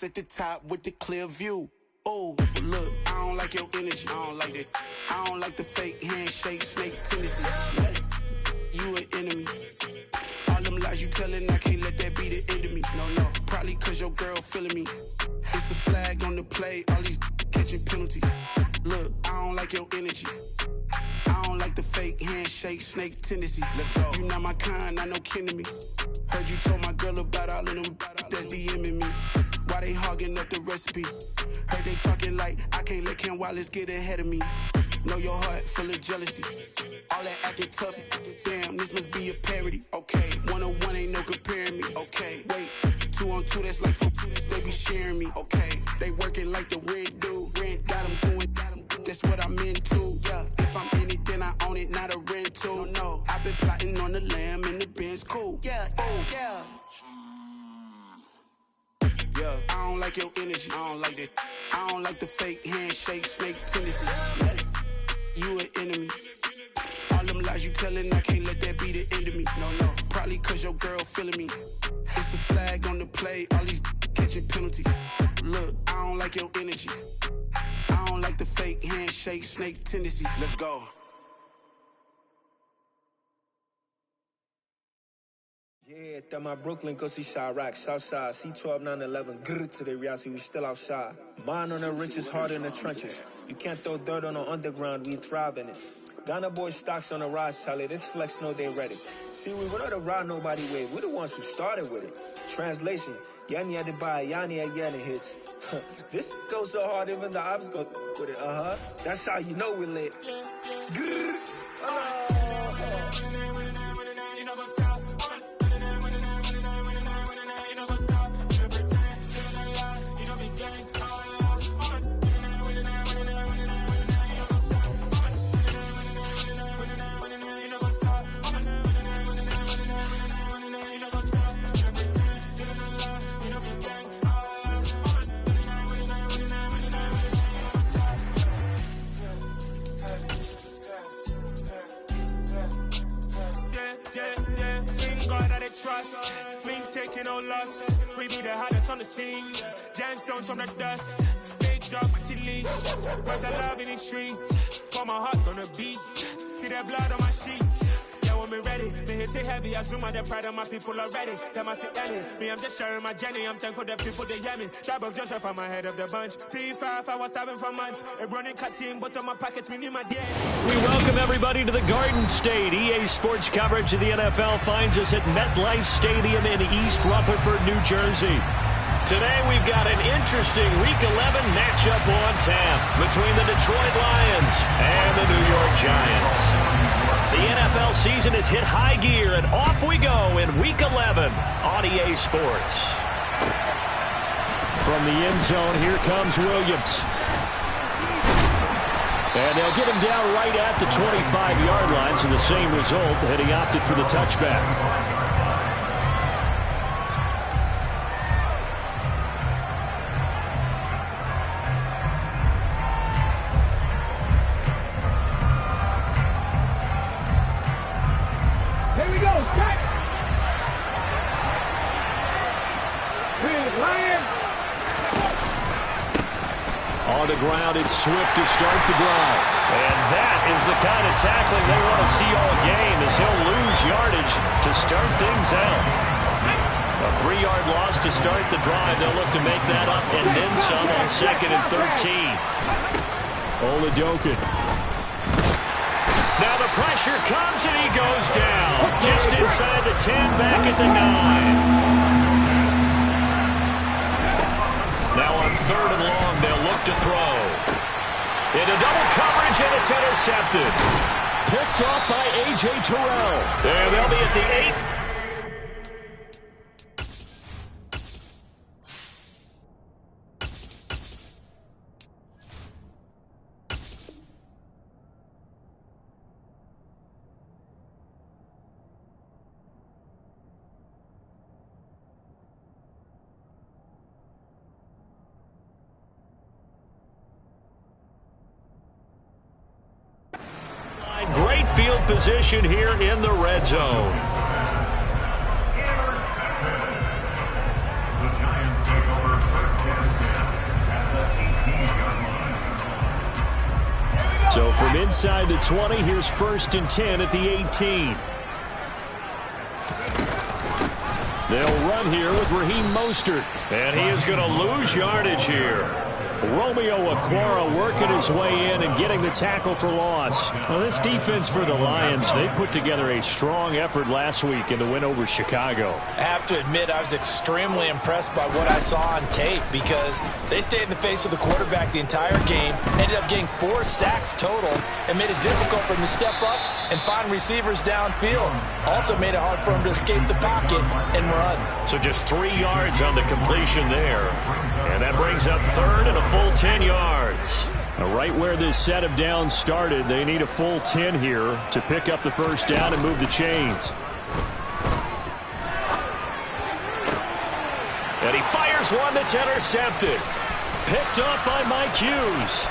At the top with the clear view. Oh, look, I don't like your energy. I don't like that. I don't like the fake handshake, snake tendency. You an enemy. All them lies you telling, I can't let that be the end of me. No, probably cause your girl feeling me. It's a flag on the play, all these catching penalties. Look, I don't like your energy. I don't like the fake handshake, snake tendency. Let's go. You not my kind, not no kin to me. Heard you told my girl about all of them that's DMing me. Why they hogging up the recipe? Heard they talking like I can't let Ken Wallace get ahead of me. Know your heart full of jealousy. All that acting tough. Damn, this must be a parody. Okay, 1-on-1 ain't no comparing me. Okay, wait, 2-on-2 that's like 4. They be sharing me. Okay, they working like the rent dude. Rent got them going. That's what I'm into. Yeah, if I'm in it, then I own it, not a rental. No, I've been plotting on the lamb and the Benz cool. Yeah, oh yeah. Yeah, I don't like your energy. I don't like that. I don't like the fake handshake, snake tendency. You an enemy. All them lies you telling, I can't let that be the end of me. No, probably cause your girl feeling me. It's a flag on the play, all these catching penalties. Look, I don't like your energy. I don't like the fake handshake, snake tendency. Let's go. Yeah, that my Brooklyn, go see Chirac, Southside, C12, 911, grrr to the reality, we still outside. Mine on the riches, hard in the trenches. You can't throw dirt on the underground, we thrive in it. Ghana boys stocks on the rise, Charlie, this flex know they ready. See, we were not to ride nobody with, we're the ones who started with it. Translation, Yanni had to buy, Yanni had Yanni hits. This goes so hard, even the ops go with it, That's how you know we lit. Grrr, trust, we ain't taking no loss. We be the hottest on the scene. Gemstones from the dust. Big drop, pretty leash. Where's the love in the streets? Pour my heart on the beat. See that blood on my sheets. Yeah, when we ready, me hit it heavy. I zoom out the pride of my people already. Them I see Eddie. Me, I'm just sharing my journey. I'm thankful the people they hear me. Tribe of Joseph, I'm ahead of the bunch. P5, I was starving for months. A running cutscene, but on my pockets, me need my day. We welcome everybody to the Garden State. EA Sports coverage of the NFL finds us at MetLife Stadium in East Rutherford, New Jersey. Today we've got an interesting Week 11 matchup on tap between the Detroit Lions and the New York Giants. The NFL season has hit high gear, and off we go in Week 11 on EA Sports. From the end zone, here comes Williams. And they'll get him down right at the 25-yard line, so the same result, and he opted for the touchback. Here we go, cut! Here's Lion! On the ground, it's Swift to start the drive. And that is the kind of tackling they want to see all game, as he'll lose yardage to start things out. A 3-yard loss to start the drive. They'll look to make that up and then some on 2nd and 13. Oladokun. Now the pressure comes and he goes down. Just inside the 10, back at the 9. Now on 3rd and long, they'll look to throw. Into double coverage, and it's intercepted. Picked off by A.J. Terrell. And they'll be at the 8. Great field position here in the red zone. The Giants take over 1st and inside the 20. Here's 1st and 10 at the 18. They'll run here with Raheem Mostert. And he is going to lose yardage here. Romeo Okwara working his way in and getting the tackle for loss. Well, this defense for the Lions, they put together a strong effort last week in the win over Chicago. I have to admit, I was extremely impressed by what I saw on tape because they stayed in the face of the quarterback the entire game, ended up getting 4 sacks total, and made it difficult for him to step up and find receivers downfield. Also made it hard for him to escape the pocket and run. So just 3 yards on the completion there. And that brings up 3rd and a full 10 yards. Now, right where this set of downs started, they need a full 10 here to pick up the 1st down and move the chains. And he fires one that's intercepted. Picked up by Mike Hughes.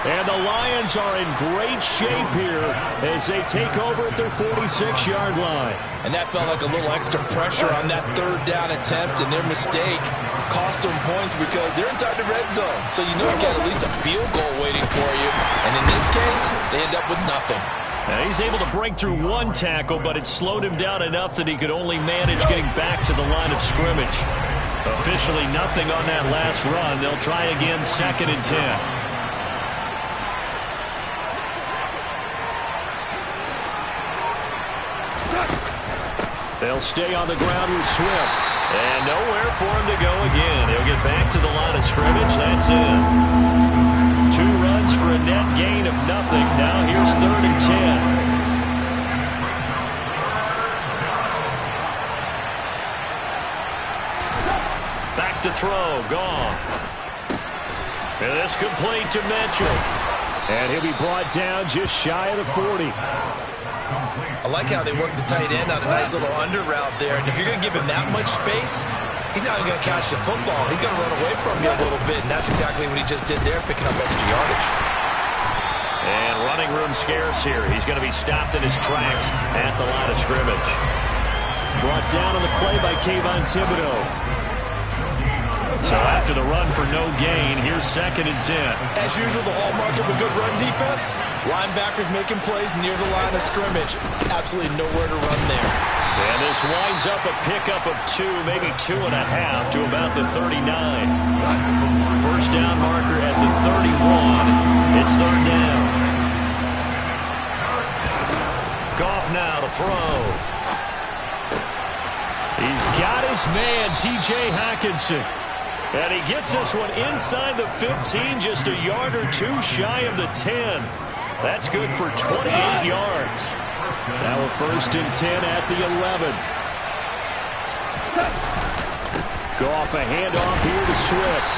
And the Lions are in great shape here as they take over at their 46-yard line. And that felt like a little extra pressure on that 3rd down attempt, and their mistake cost them points because they're inside the red zone. So you know you got at least a field goal waiting for you. And in this case, they end up with nothing. Now he's able to break through 1 tackle, but it slowed him down enough that he could only manage getting back to the line of scrimmage. Officially nothing on that last run. They'll try again 2nd and 10. They'll stay on the ground with Swift. And nowhere for him to go again. He'll get back to the line of scrimmage. That's it. 2 runs for a net gain of nothing. Now here's 3rd and 10. Back to throw. Goff. And this complete to Mitchell. And he'll be brought down just shy of the 40. I like how they work the tight end on a nice little under route there. And if you're going to give him that much space, he's not even going to catch the football. He's going to run away from you a little bit, and that's exactly what he just did there, picking up extra yardage. And running room scarce here. He's going to be stopped in his tracks at the line of scrimmage. Brought down on the play by Kayvon Thibodeau. So after the run for no gain, here's 2nd and 10. As usual, the hallmark of a good run defense, linebackers making plays near the line of scrimmage. Absolutely nowhere to run there. And this winds up a pickup of 2, maybe 2.5 to about the 39. 1st down marker at the 31. It's 3rd down. Goff now to throw. He's got his man, T.J. Hockenson. And he gets this one inside the 15, just a yard or 2 shy of the 10. That's good for 28 yards. Now a 1st and 10 at the 11. Goff a handoff here to Swift.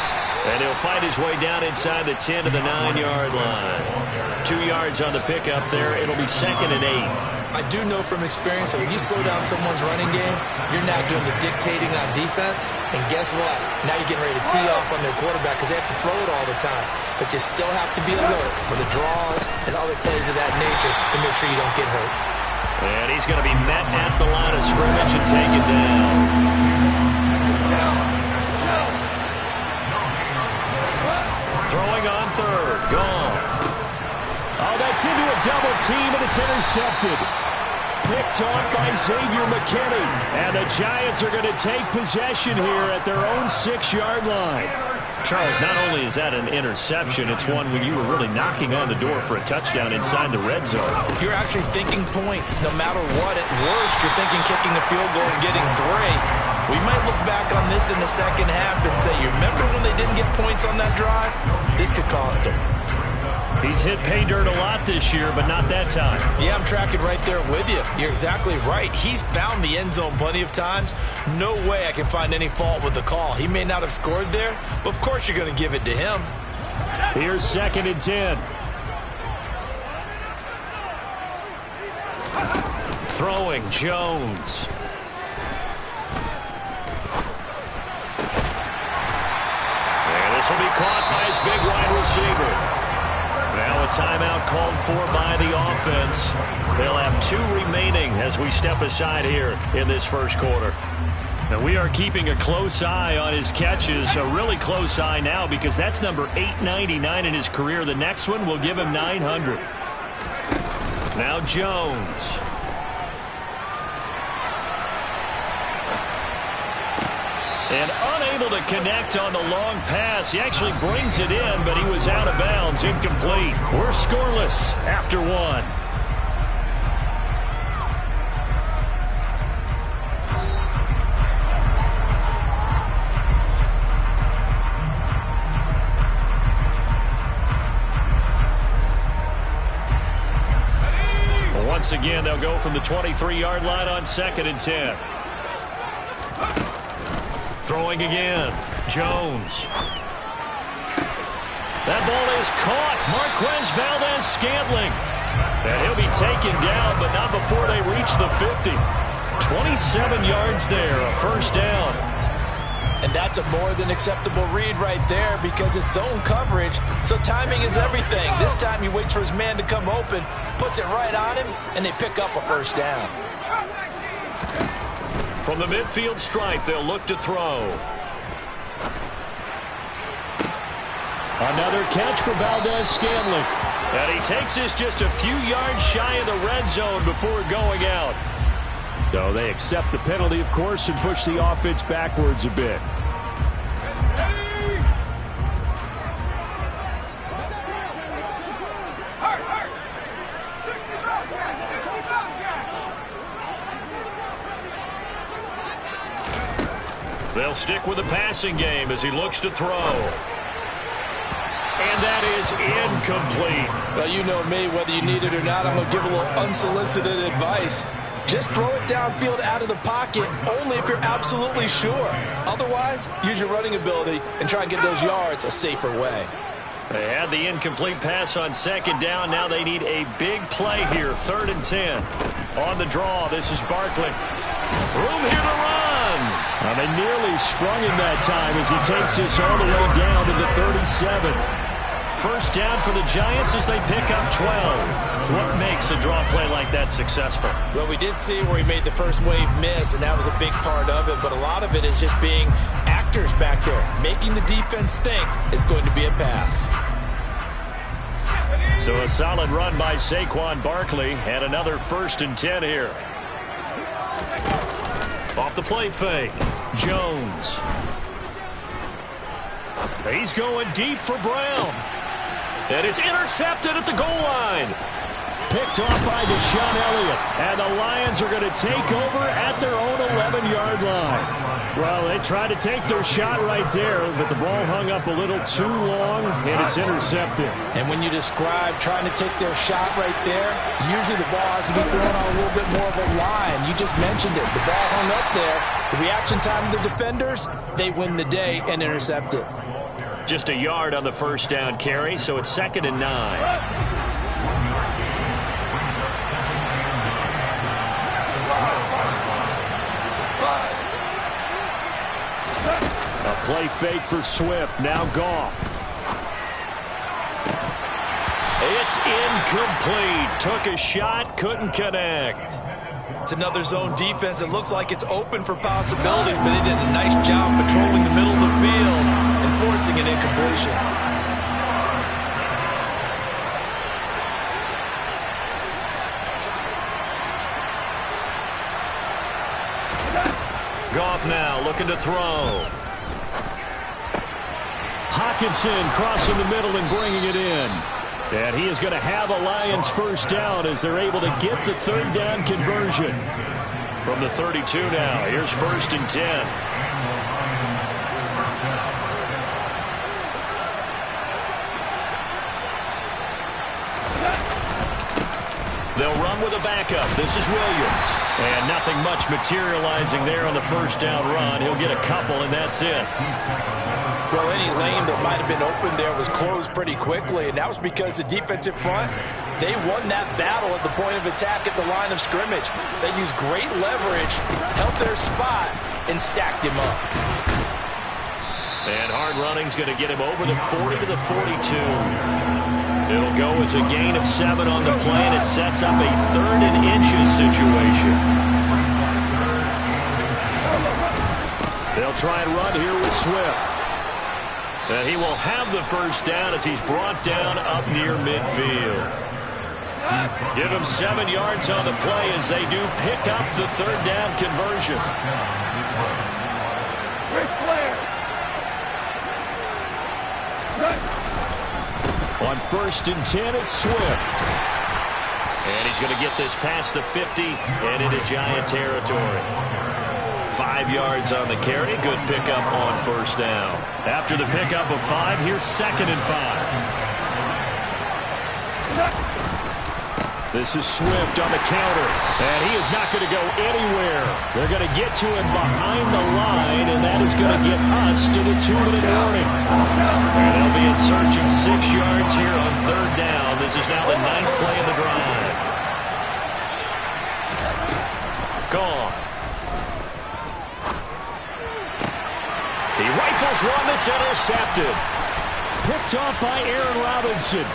And he'll fight his way down inside the 10 to the 9-yard line. 2 yards on the pickup there. It'll be 2nd and 8. I do know from experience that when you slow down someone's running game, you're now doing the dictating on defense. And guess what? Now you're getting ready to tee off on their quarterback because they have to throw it all the time. But you still have to be alert for the draws and other plays of that nature to make sure you don't get hurt. And he's going to be met at the line of scrimmage and taken down. Throwing on 3rd. Goff. Oh, that's into a double team, and it's intercepted. Picked off by Xavier McKinney. And the Giants are going to take possession here at their own 6-yard line. Charles, not only is that an interception, it's one when you were really knocking on the door for a touchdown inside the red zone. You're actually thinking points no matter what. At worst, you're thinking kicking a field goal and getting 3. We might look back on this in the second half and say, you remember when they didn't get points on that drive? This could cost them. He's hit pay dirt a lot this year, but not that time. Yeah, I'm tracking right there with you. You're exactly right. He's found the end zone plenty of times. No way I can find any fault with the call. He may not have scored there, but of course you're going to give it to him. Here's 2nd and 10. Throwing Jones. And this will be caught by his big wide receiver. Now a timeout called for by the offense. They'll have 2 remaining as we step aside here in this first quarter. And we are keeping a close eye on his catches, a really close eye now because that's number 899 in his career. The next one will give him 900. Now Jones. And unable to connect on the long pass. He actually brings it in, but he was out of bounds, incomplete. We're scoreless after one. Once again, they'll go from the 23-yard line on 2nd and 10. Throwing again. Jones. That ball is caught. Marquez Valdes-Scantling. And he'll be taken down, but not before they reach the 50. 27 yards there, a first down. And that's a more than acceptable read right there because it's zone coverage, so timing is everything. This time he waits for his man to come open, puts it right on him, and they pick up a first down. From the midfield stripe, they'll look to throw. Another catch for Valdes-Scantling. And he takes this just a few yards shy of the red zone before going out. So they accept the penalty, of course, and push the offense backwards a bit. They'll stick with the passing game as he looks to throw. And that is incomplete. Well, you know me, whether you need it or not, I'm going to give a little unsolicited advice. Just throw it downfield out of the pocket only if you're absolutely sure. Otherwise, use your running ability and try and get those yards a safer way. They had the incomplete pass on 2nd down. Now they need a big play here. 3rd and 10. On the draw, this is Barkley. Room here to run. Well, they nearly sprung him that time as he takes this all the way down to the 37. First down for the Giants as they pick up 12. What makes a draw play like that successful? Well, we did see where he made the first wave miss, and that was a big part of it. But a lot of it is just being actors back there. Making the defense think it's going to be a pass. So a solid run by Saquon Barkley, and another 1st and 10 here. Off the play fake. Jones. He's going deep for Brown. And it's intercepted at the goal line. Picked off by Deshaun Elliott. And the Lions are going to take over at their own 11-yard line. Well, they tried to take their shot right there, but the ball hung up a little too long, and it's intercepted. And when you describe trying to take their shot right there, usually the ball has to be thrown on a little bit more of a line. You just mentioned it. The ball hung up there. The reaction time of the defenders, they win the day and intercept it. Just a yard on the first down carry, so it's 2nd and 9. A play fake for Swift. Now Goff. It's incomplete. Took a shot, couldn't connect. It's another zone defense. It looks like it's open for possibilities, but they did a nice job patrolling the middle of the field and forcing an incompletion. Goff now looking to throw. Hockenson crossing the middle and bringing it in. And he is going to have a Lions first down as they're able to get the 3rd down conversion. From the 32 now, here's 1st and 10. They'll run with a backup. This is Williams. And nothing much materializing there on the first down run. He'll get a couple, and that's it. Well, any lane that might have been open there was closed pretty quickly, and that was because the defensive front, they won that battle at the point of attack at the line of scrimmage. They used great leverage, held their spot, and stacked him up. And hard running's going to get him over the 40 to the 42. It'll go as a gain of 7 on the play, and it sets up a 3rd and inches situation. try and run here with Swift. And he will have the first down as he's brought down up near midfield. Give him 7 yards on the play as they do pick up the third down conversion. On 1st and 10, it's Swift. And he's going to get this past the 50 and into Giant territory. 5 yards on the carry. Good pickup on first down. After the pickup of 5, here's 2nd and 5. This is Swift on the counter. And he is not going to go anywhere. They're going to get to him behind the line, and that is going to get us to the 2-minute warning. And they'll be in search of 6 yards here on third down. This is now the 9th play of the drive. Gone. He rifles one that's intercepted. Picked off by Aaron Robinson.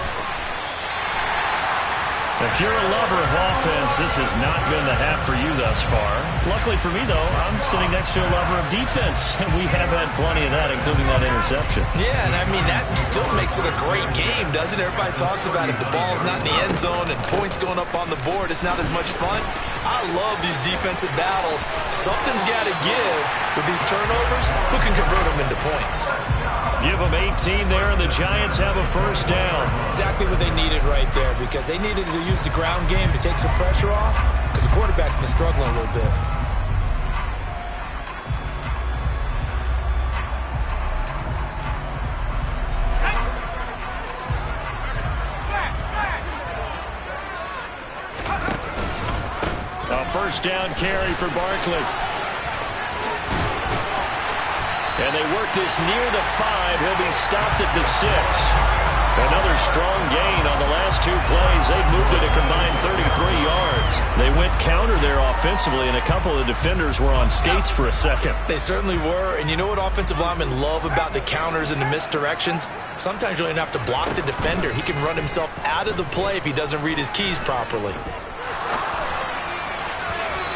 If you're a lover of offense, this has not been the half for you thus far. Luckily for me, though, I'm sitting next to a lover of defense, and we have had plenty of that, including that interception. Yeah, and I mean, that still makes it a great game, doesn't it? Everybody talks about if the ball's not in the end zone and points going up on the board, it's not as much fun. I love these defensive battles. Something's got to give with these turnovers. Who can convert them into points? Give them 18 there, and the Giants have a first down. Exactly what they needed right there, because they needed to use the ground game to take some pressure off, because the quarterback's been struggling a little bit. A first down carry for Barkley. And they work this near the 5. He'll be stopped at the 6. Another strong gain on the last 2 plays. They've moved it a combined 33 yards. They went counter there offensively, and a couple of defenders were on skates for a second. They certainly were, and you know what offensive linemen love about the counters and the misdirections? Sometimes you don't even have to block the defender. He can run himself out of the play if he doesn't read his keys properly.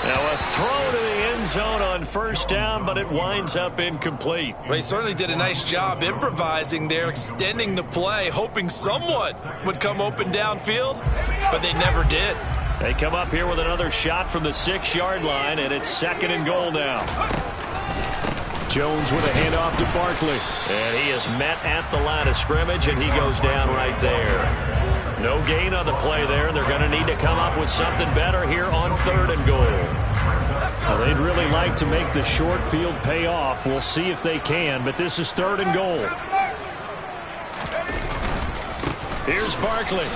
Now a throw to the end zone on first down, but it winds up incomplete. Well, he certainly did a nice job improvising there, extending the play, hoping someone would come open downfield, but they never did. They come up here with another shot from the 6-yard line, and it's 2nd and goal now. Jones with a handoff to Barkley. And he is met at the line of scrimmage, and he goes down right there. No gain on the play there. They're going to need to come up with something better here on 3rd and goal. Well, they'd really like to make the short field pay off. We'll see if they can, but this is 3rd and goal. Here's Barkley.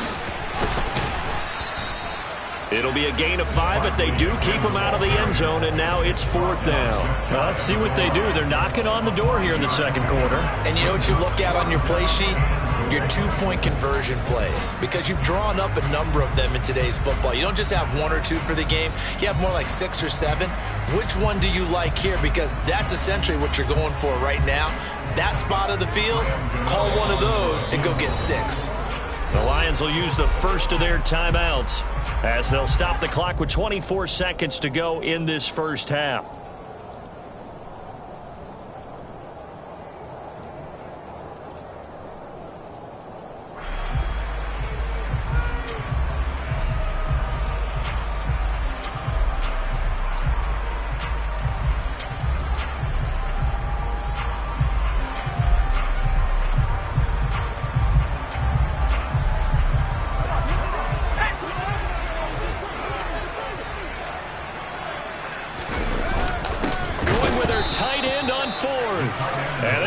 It'll be a gain of 5, but they do keep him out of the end zone, and now it's 4th down. Well, let's see what they do. They're knocking on the door here in the 2nd quarter. And you know what you look at on your play sheet? Your 2-point conversion plays, because you've drawn up a number of them in today's football. You don't just have 1 or 2 for the game. You have more like 6 or 7. Which one do you like here? Because that's essentially what you're going for right now. That spot of the field, call one of those and go get 6. The Lions will use the first of their timeouts as they'll stop the clock with 24 seconds to go in this first half.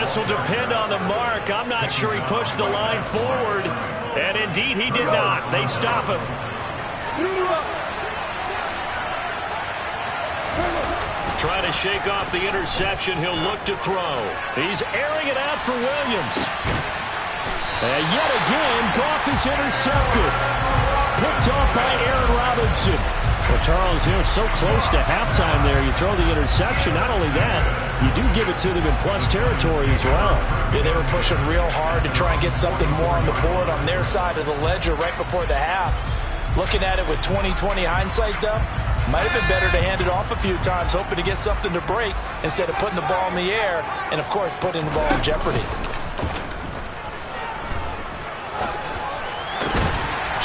This will depend on the mark. I'm not sure he pushed the line forward. And indeed, he did not. They stop him. Trying to shake off the interception. He'll look to throw. He's airing it out for Williams. And yet again, Goff is intercepted. Picked off by Aaron Robinson. Well, Charles, you know, so close to halftime there. You throw the interception. Not only that, you do give it to them in plus territory as well. Yeah, they were pushing real hard to try and get something more on the board on their side of the ledger right before the half. Looking at it with 20/20 hindsight, though, Might have been better to hand it off a few times, hoping to get something to break instead of putting the ball in the air and, of course, putting the ball in jeopardy.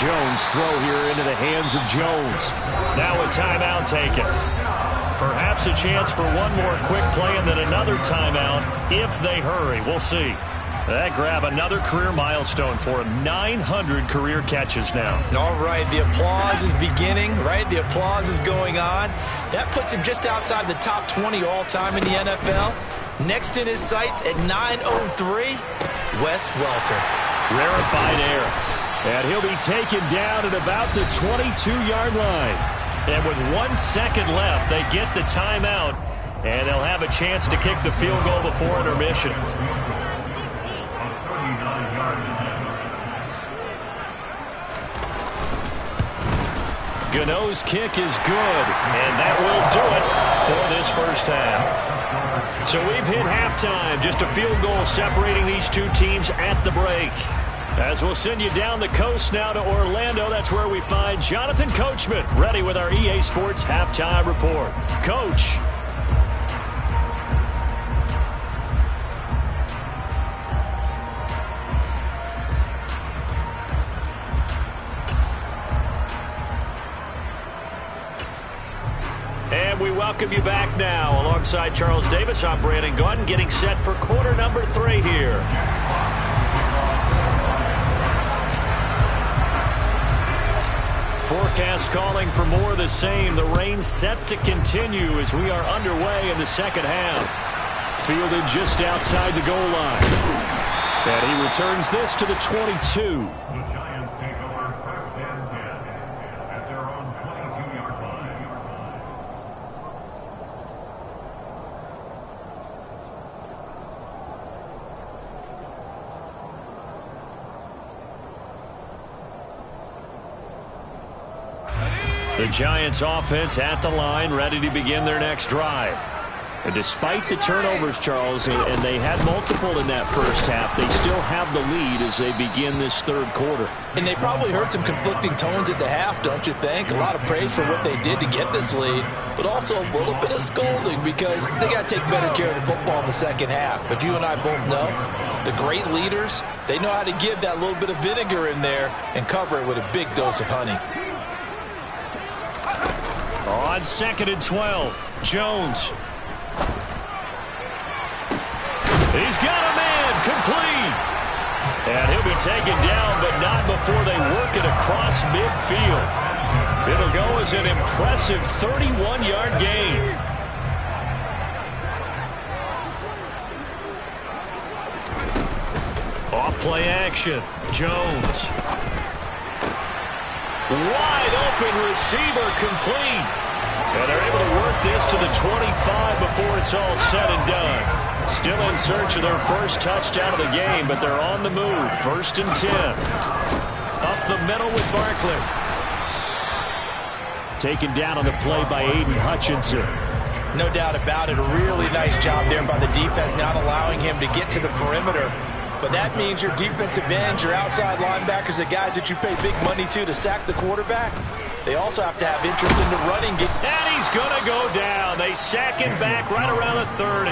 Jones throw here into the hands of Jones. Now a timeout taken. Perhaps a chance for one more quick play and then another timeout if they hurry. We'll see. That grab another career milestone for him. 900 career catches now. All right, the applause is beginning, right? The applause is going on. That puts him just outside the top 20 all-time in the NFL. Next in his sights at 903, Wes Welker. Rarefied air. And he'll be taken down at about the 22-yard line. And with 1 second left, they get the timeout. And they'll have a chance to kick the field goal before intermission. Gano's kick is good, and that will do it for this first half. So we've hit halftime, just a field goal separating these two teams at the break. As we'll send you down the coast now to Orlando, that's where we find Jonathan Coachman, ready with our EA Sports Halftime Report. Coach. And we welcome you back now. Alongside Charles Davis, I'm Brandon Gaudin, getting set for quarter number 3 here. Forecast calling for more of the same. The rain set to continue as we are underway in the second half. Fielded just outside the goal line. And he returns this to the 22. The Giants offense at the line, ready to begin their next drive. And despite the turnovers, Charles, and they had multiple in that first half, they still have the lead as they begin this third quarter. And they probably heard some conflicting tones at the half, don't you think? A lot of praise for what they did to get this lead, but also a little bit of scolding because they got to take better care of the football in the second half. But you and I both know the great leaders, they know how to give that little bit of vinegar in there and cover it with a big dose of honey. On 2nd and 12, Jones. He's got a man complete. And he'll be taken down, but not before they work it across midfield. It'll go as an impressive 31-yard gain. Off play action. Jones. Wide open receiver complete. And they're able to work this to the 25 before it's all said and done. Still in search of their first touchdown of the game, but they're on the move. 1st and 10. Up the middle with Barkley. Taken down on the play by Aiden Hutchinson. No doubt about it. A really nice job there by the defense, not allowing him to get to the perimeter. But that means your defensive ends, your outside linebackers, the guys that you pay big money to sack the quarterback, they also have to have interest in the running game. And he's going to go down. They sack him back right around the 30.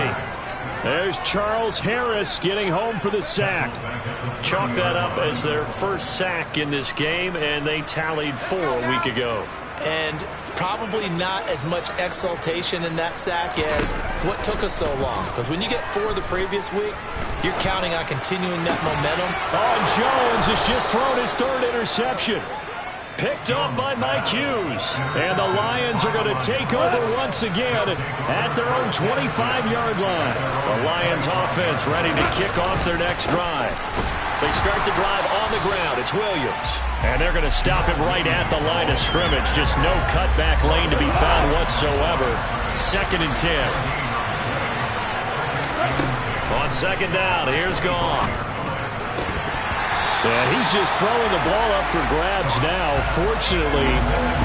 There's Charles Harris getting home for the sack. Chalk that up as their first sack in this game, and they tallied 4 a week ago. And probably not as much exultation in that sack as what took us so long. Because when you get 4 the previous week, you're counting on continuing that momentum. Oh, Jones has just thrown his 3rd interception. Picked up by Mike Hughes. And the Lions are going to take over once again at their own 25-yard line. The Lions offense ready to kick off their next drive. They start the drive on the ground. It's Williams. And they're going to stop him right at the line of scrimmage. Just no cutback lane to be found whatsoever. 2nd and 10. On 2nd down, here's Goff. And he's just throwing the ball up for grabs now. Fortunately,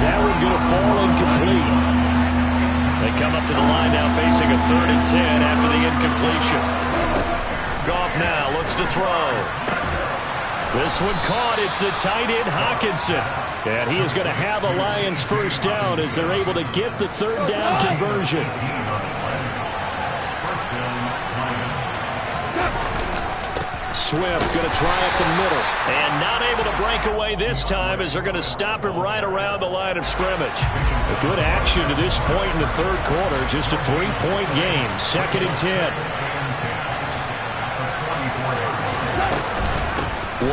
that one going to fall incomplete. They come up to the line now facing a 3rd and 10 after the incompletion. Goff now looks to throw. This one caught. It's the tight end, Hockenson. And he is going to have a Lions first down as they're able to get the third down conversion. Swift going to try up the middle. And not able to break away this time as they're going to stop him right around the line of scrimmage. A good action to this point in the third quarter. Just a 3-point game. 2nd and 10.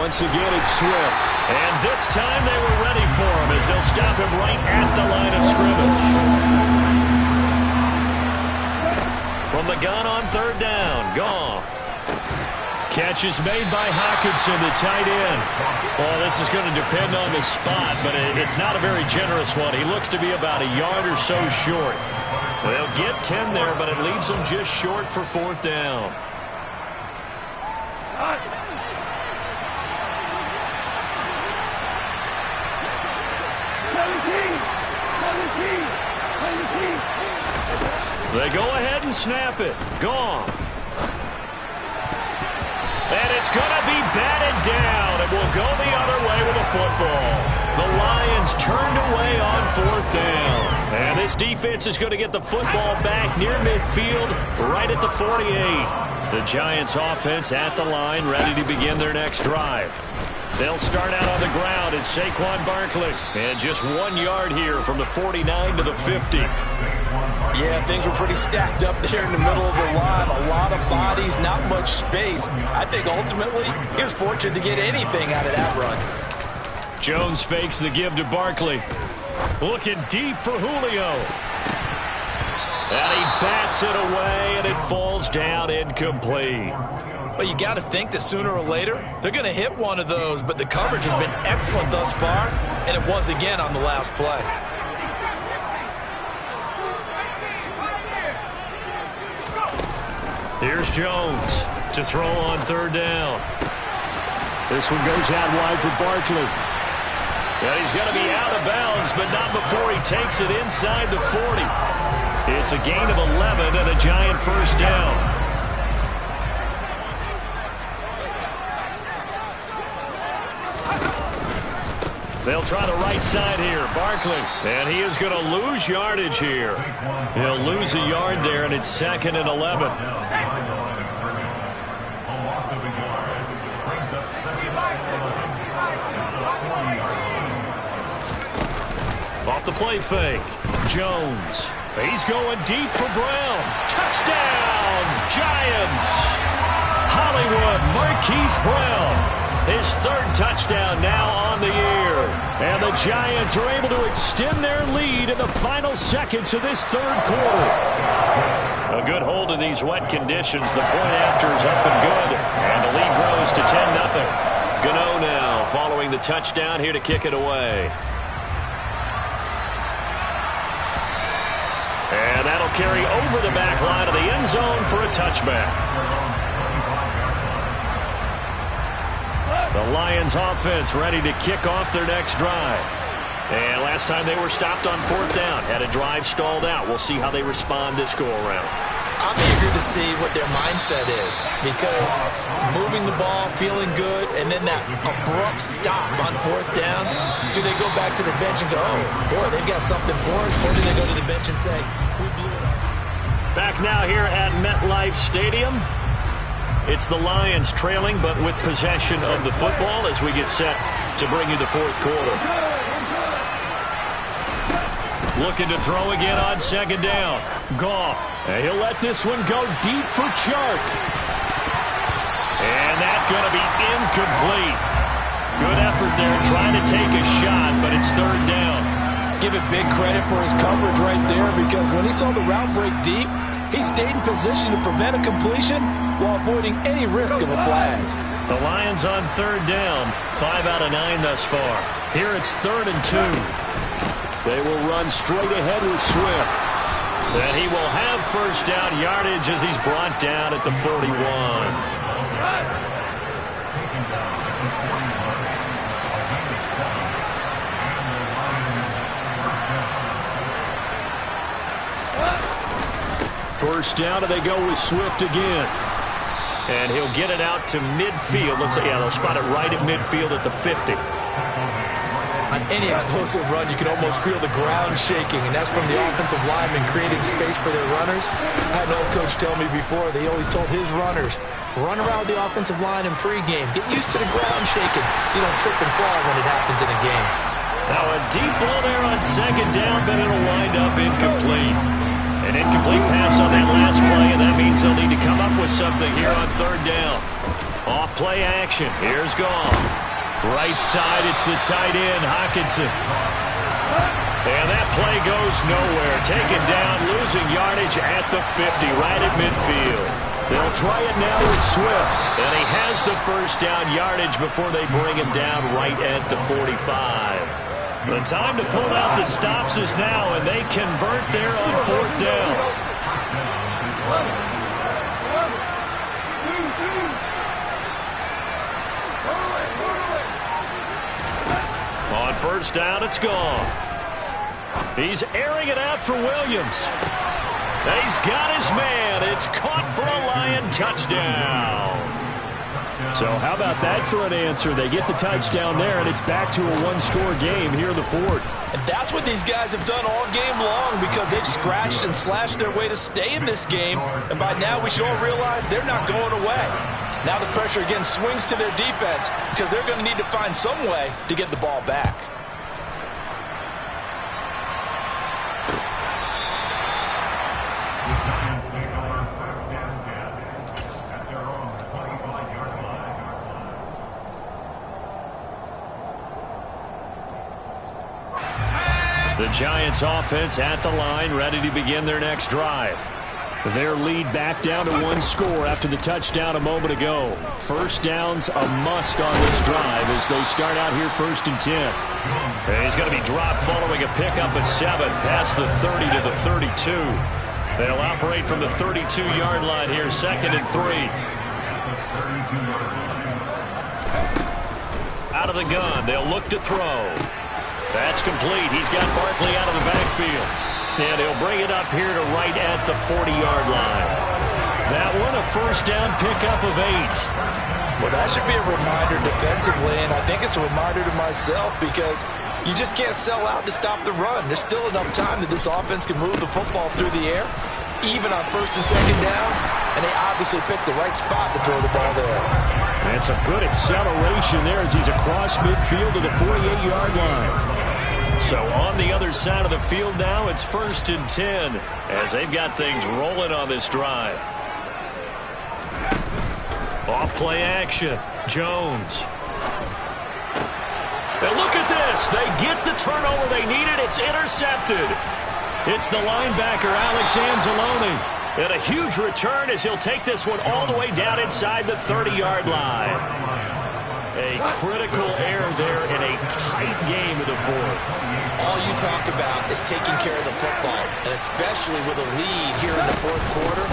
Once again, it's Swift. And this time they were ready for him as they'll stop him right at the line of scrimmage. From the gun on third down, Goff. Catch is made by Hockenson, the tight end. Well, this is going to depend on the spot, but it's not a very generous one. He looks to be about a yard or so short. They'll get 10 there, but it leaves them just short for 4th down. They go ahead and snap it. Goff. And it's going to be batted down. It will go the other way with the football. The Lions turned away on 4th down. And this defense is going to get the football back near midfield, right at the 48. The Giants offense at the line, ready to begin their next drive. They'll start out on the ground. It's Saquon Barkley. And just 1 yard here from the 49 to the 50. Yeah, things were pretty stacked up there in the middle of the line. A lot of bodies, not much space. I think ultimately he was fortunate to get anything out of that run. Jones fakes the give to Barkley. Looking deep for Julio. And he bats it away, and it falls down incomplete. Well, you got to think that sooner or later they're going to hit one of those, but the coverage has been excellent thus far, and it was again on the last play. Here's Jones to throw on third down. This one goes out wide for Barkley. And he's going to be out of bounds, but not before he takes it inside the 40. It's a gain of 11 and a Giant first down. They'll try the right side here. Barkley. And he is going to lose yardage here. He'll lose a yard there, and it's 2nd and 11. Off the play fake. Jones. He's going deep for Brown. Touchdown, Giants. Hollywood Marquise Brown. His 3rd touchdown now on the year. And the Giants are able to extend their lead in the final seconds of this 3rd quarter. A good hold in these wet conditions. The point after is up and good. And the lead grows to 10-0. Gano now following the touchdown here to kick it away. And that'll carry over the back line of the end zone for a touchback. The Lions offense ready to kick off their next drive. And last time they were stopped on 4th down, had a drive stalled out. We'll see how they respond this go-around. I'm eager to see what their mindset is, because moving the ball, feeling good, and then that abrupt stop on 4th down, do they go back to the bench and go, oh, boy, they've got something for us, or do they go to the bench and say, we blew it off? Back now here at MetLife Stadium. It's the Lions trailing, but with possession of the football as we get set to bring you the 4th quarter. Looking to throw again on 2nd down. Goff. And he'll let this one go deep for Chark. And that's going to be incomplete. Good effort there trying to take a shot, but it's 3rd down. Give it big credit for his coverage right there, because when he saw the route break deep, he stayed in position to prevent a completion while avoiding any risk of a flag. The Lions on 3rd down. 5 out of 9 thus far. Here it's 3rd and 2. They will run straight ahead with Swift. And he will have first down yardage as he's brought down at the 41. First down, and they go with Swift again. And he'll get it out to midfield. Let's say, yeah, they'll spot it right at midfield at the 50. On any explosive run, you can almost feel the ground shaking, and that's from the offensive linemen creating space for their runners. I had an old coach tell me before, they always told his runners, run around the offensive line in pregame. Get used to the ground shaking so you don't trip and fall when it happens in a game. Now a deep ball there on second down, but it'll wind up incomplete. An incomplete pass on that last play, and that means they'll need to come up with something here on third down. Off play action. Here's Goff. Right side, it's the tight end, Hockenson. And that play goes nowhere. Taken down, losing yardage at the 50, right at midfield. They'll try it now with Swift. And he has the first down yardage before they bring him down right at the 45. The time to pull out the stops is now, and they convert there on fourth down. On first down, it's gone. He's airing it out for Williams. And he's got his man. It's caught for a Lion touchdown. So how about that for an answer? They get the touchdown there, and it's back to a one-score game here in the fourth. And that's what these guys have done all game long because they've scratched and slashed their way to stay in this game. And by now, we should all realize they're not going away. Now the pressure again swings to their defense because they're going to need to find some way to get the ball back. The Giants offense at the line, ready to begin their next drive. Their lead back down to one score after the touchdown a moment ago. First down's a must on this drive as they start out here 1st and 10. And he's going to be dropped following a pickup of 7 past the 30 to the 32. They'll operate from the 32-yard line here, 2nd and 3. Out of the gun, they'll look to throw. That's complete. He's got Barkley out of the backfield. And he'll bring it up here to right at the 40-yard line. That one, a first down pickup of 8. Well, that should be a reminder defensively, and I think it's a reminder to myself because you just can't sell out to stop the run. There's still enough time that this offense can move the football through the air, even on 1st and 2nd downs, and they obviously picked the right spot to throw the ball there. That's a good acceleration there as he's across midfield to the 48-yard line. So on the other side of the field now, it's 1st and 10 as they've got things rolling on this drive. Off play action, Jones. And look at this. They get the turnover they needed. It's intercepted. It's the linebacker, Alex Anzalone. And a huge return as he'll take this one all the way down inside the 30-yard line. A critical error there in a tight game of the fourth. All you talk about is taking care of the football, and especially with a lead here in the fourth quarter,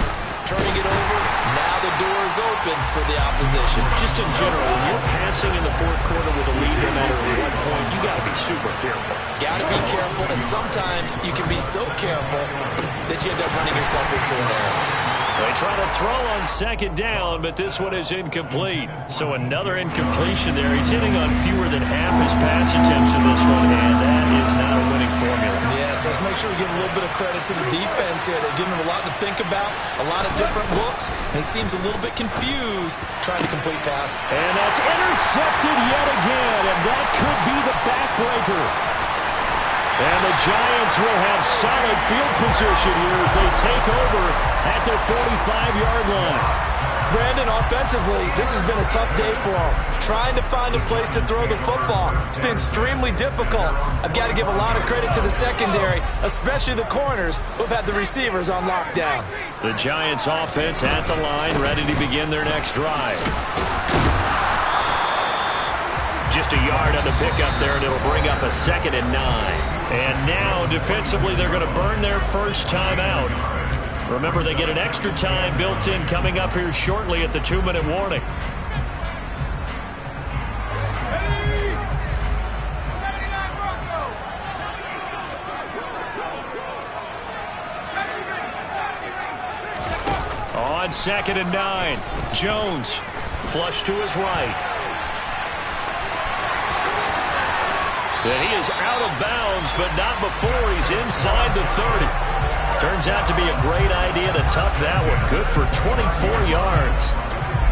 turning it over, now the door is open for the opposition. Just in general, when you're passing in the fourth quarter with a lead, no matter at what point, you got to be super careful. Got to be careful, and sometimes you can be so careful that you end up running yourself into an error. They try to throw on 2nd down, but this one is incomplete. So another incompletion there. He's hitting on fewer than half his pass attempts in this one, and that is not a winning formula. Yes, let's make sure we give a little bit of credit to the defense here. They're giving him a lot to think about, a lot of different looks, and he seems a little bit confused trying to complete pass. And that's intercepted yet again, and that could be the backbreaker. And the Giants will have solid field position here as they take over at their 45-yard line. Brandon, offensively, this has been a tough day for them. Trying to find a place to throw the football. It's been extremely difficult. I've got to give a lot of credit to the secondary, especially the corners who have had the receivers on lockdown. The Giants offense at the line, ready to begin their next drive. Just a yard on the pickup there, and it'll bring up a 2nd and 9. And now, defensively, they're going to burn their first time out. Remember, they get an extra time built in coming up here shortly at the 2-minute warning. On on 2nd and 9. Jones, flush to his right. And he is out of bounds, but not before he's inside the 30. Turns out to be a great idea to tuck that one. Good for 24 yards.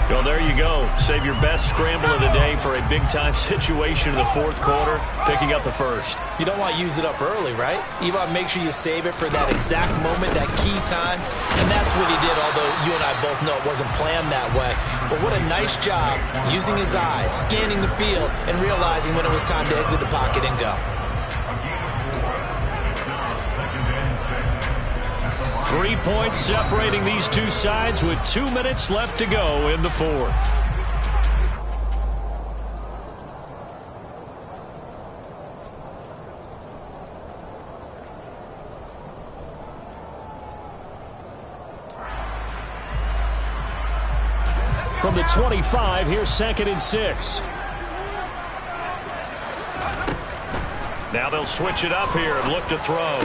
Well, there you go. Save your best scramble of the day for a big-time situation in the fourth quarter, picking up the first. You don't want to use it up early, right? You want to make sure you save it for that exact moment, that key time. And that's what he did, although you and I both know it wasn't planned that way. But what a nice job using his eyes, scanning the field, and realizing when it was time to exit the pocket and go. 3 points separating these two sides with 2 minutes left to go in the fourth. From the 25, here's 2nd and 6. Now they'll switch it up here and look to throw.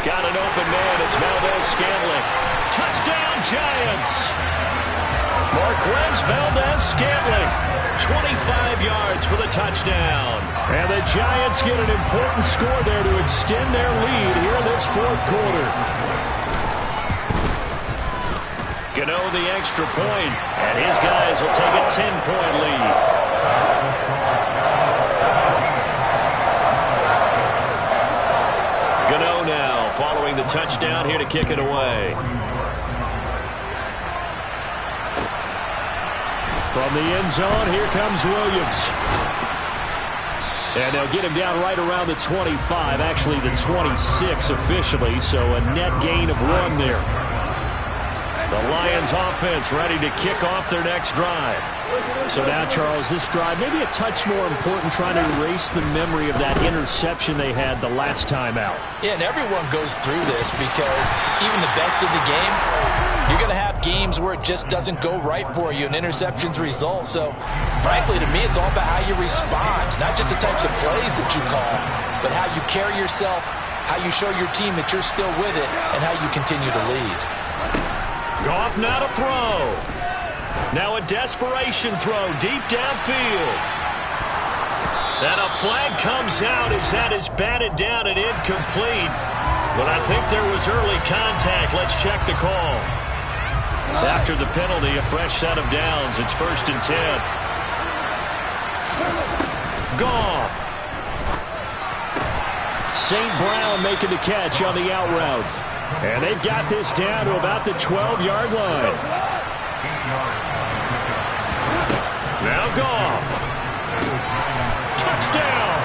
Got an open man. It's Valdez-Scantling. Touchdown, Giants! Marquez Valdez-Scantling. 25 yards for the touchdown. And the Giants get an important score there to extend their lead here in this fourth quarter. Gano the extra point, and his guys will take a 10-point lead. Gano now following the touchdown here to kick it away. From the end zone, here comes Williams. And they'll get him down right around the 25, actually the 26 officially, so a net gain of 1 there. The Lions offense ready to kick off their next drive. So now, Charles, this drive maybe a touch more important, trying to erase the memory of that interception they had the last time out. Yeah, and everyone goes through this because even the best of the game, you're going to have games where it just doesn't go right for you, and interceptions result. So, frankly, to me, it's all about how you respond, not just the types of plays that you call, but how you carry yourself, how you show your team that you're still with it, and how you continue to lead. Goff now to throw. Now a desperation throw deep downfield. And a flag comes out as that is batted down and incomplete. But I think there was early contact. Let's check the call. After the penalty, a fresh set of downs. It's 1st and 10. Goff. St. Brown making the catch on the out route. And they've got this down to about the 12-yard line. Now Goff. Touchdown.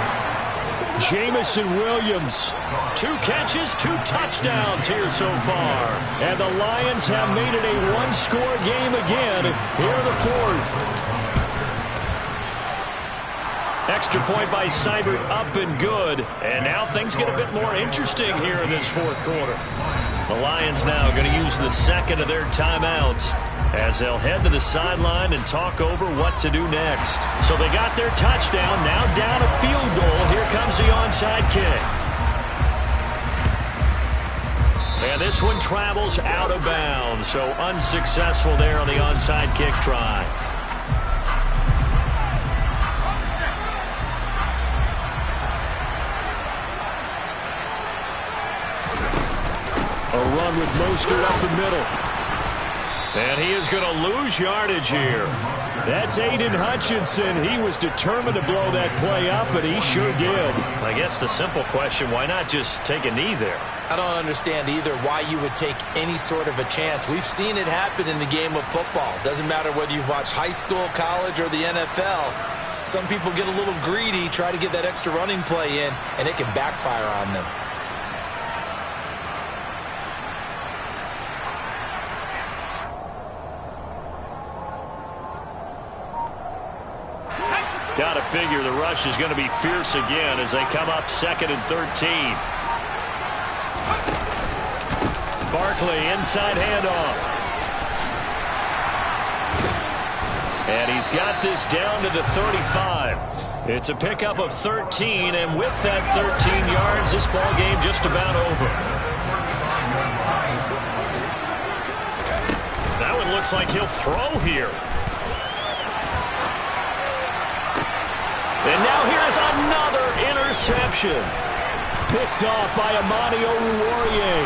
Jamison Williams. 2 catches, 2 touchdowns here so far. And the Lions have made it a one-score game again here in the fourth. Extra point by Seibert up and good. And now things get a bit more interesting here in this fourth quarter. The Lions now going to use the second of their timeouts as they'll head to the sideline and talk over what to do next. So they got their touchdown, now down a field goal. Here comes the onside kick. And this one travels out of bounds, so unsuccessful there on the onside kick try. A run with Mostert up the middle. And he is going to lose yardage here. That's Aiden Hutchinson. He was determined to blow that play up, and he sure did. I guess the simple question, why not just take a knee there? I don't understand either why you would take any sort of a chance. We've seen it happen in the game of football. Doesn't matter whether you've watched high school, college, or the NFL. Some people get a little greedy, try to get that extra running play in, and it can backfire on them. Got to figure the rush is going to be fierce again as they come up 2nd and 13. Barkley, inside handoff. And he's got this down to the 35. It's a pickup of 13, and with that 13 yards, this ball game just about over. That looks like he'll throw here. And now here's another interception. Picked off by Amani Oruwariye.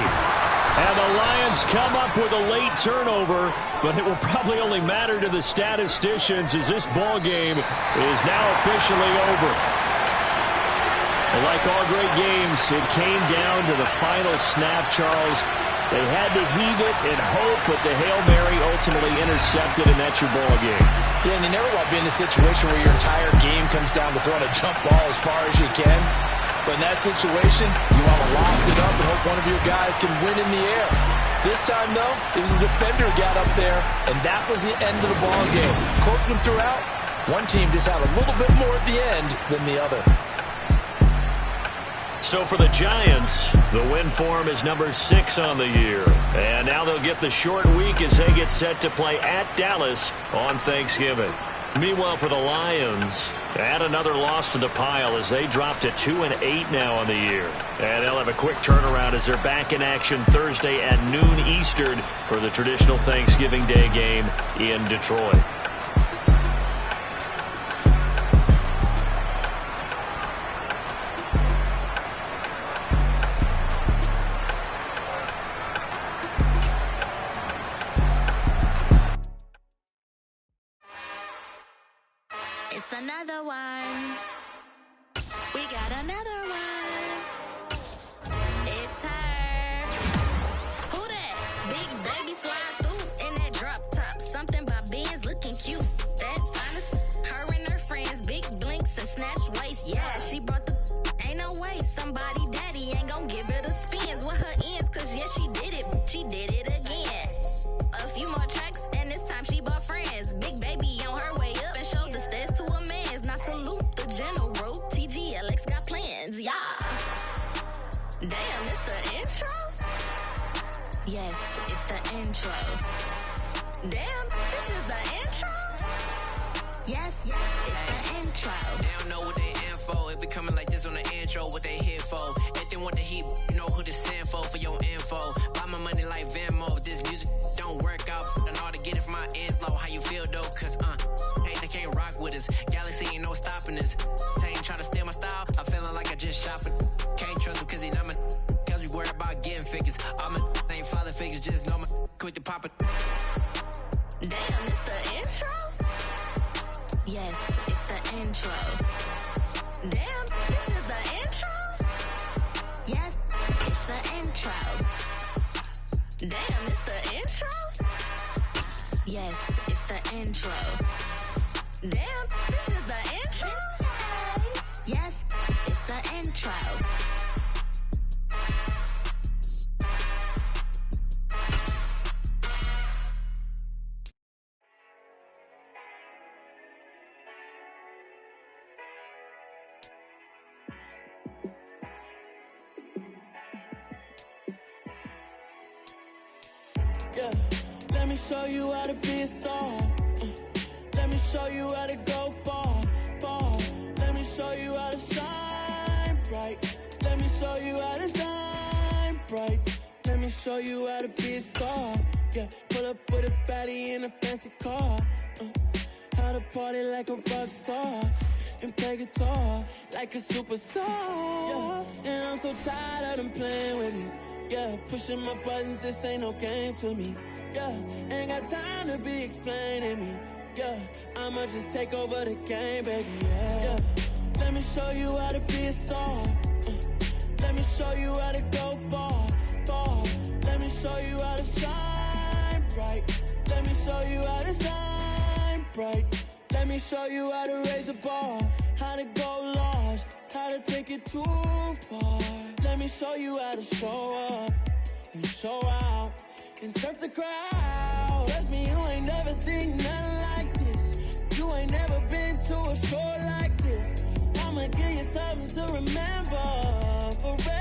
And the Lions come up with a late turnover, but it will probably only matter to the statisticians as this ball game is now officially over. Like all great games, it came down to the final snap, Charles. They had to heave it and hope, but the Hail Mary ultimately intercepted, and that's your ball game. Yeah, and you never want to be in a situation where your entire game comes down to throwing a jump ball as far as you can. But in that situation, you want to loft it up and hope one of your guys can win in the air. This time, though, it was the defender who got up there, and that was the end of the ball game. Close them throughout. One team just had a little bit more at the end than the other. So for the Giants, the win form is number 6 on the year. And now they'll get the short week as they get set to play at Dallas on Thanksgiving. Meanwhile, for the Lions, add another loss to the pile as they drop to 2-8 now on the year. And they'll have a quick turnaround as they're back in action Thursday at noon Eastern for the traditional Thanksgiving Day game in Detroit. It's another one. We got another one. It's her. Who that? Big baby slide through in that drop top. Something by Benz looking cute. That's honest. Her and her friends, big blinks and snatch waist. Yeah, she brought the ain't no way. Somebody daddy ain't gon' give her the spins with her ends. Cause yeah, she did it. She did it again. A few more tracks and this time she bought friends. Big baby on her way up and showed the stairs to a man's. Now salute the general. TGLX got plans, yeah. Damn, it's the intro? Yes, it's the intro. Damn, this is the intro? Yes, it's the intro. They don't know what they in for. If it coming like this on the intro, what they here for? If they want the heat, you know who to send for your info. Buy my money like Venmo. If this music don't work out, I know how to get it from my ends low. How you feel though? Cause hey, they can't rock with us. Galaxy ain't no stopping this. They ain't trying to steal my style. I'm feeling like I just shot it. Can't trust them cause they not my cause we worried about getting figures. All my ain't father figures, just know my quick to pop it. Damn, it's the intro? Yes, it's the intro. Damn, this is the intro? Yes, it's the intro. Damn, it's the intro? Yes, it's the intro. Damn, this is the intro? Yes, it's the intro. Yeah, let me show you how to be a star. Let me show you how to go far, far. Let me show you how to shine bright. Let me show you how to shine bright. Let me show you how to be a star. Yeah, pull up with a baddie in a fancy car. How to party like a rock star and play guitar like a superstar. Yeah, and I'm so tired of them playing with me. Yeah, pushing my buttons, this ain't no game to me. Yeah, ain't got time to be explaining me. Yeah, I'ma just take over the game, baby. Yeah, let me show you how to be a star. Let me show you how to go far, far. Let me show you how to shine bright. Let me show you how to shine bright. Let me show you how to raise a bar, how to go large, how to take it too far. Let me show you how to show up and show out and surf the crowd. Trust me, you ain't never seen nothing like this. You ain't never been to a show like this. I'ma give you something to remember forever.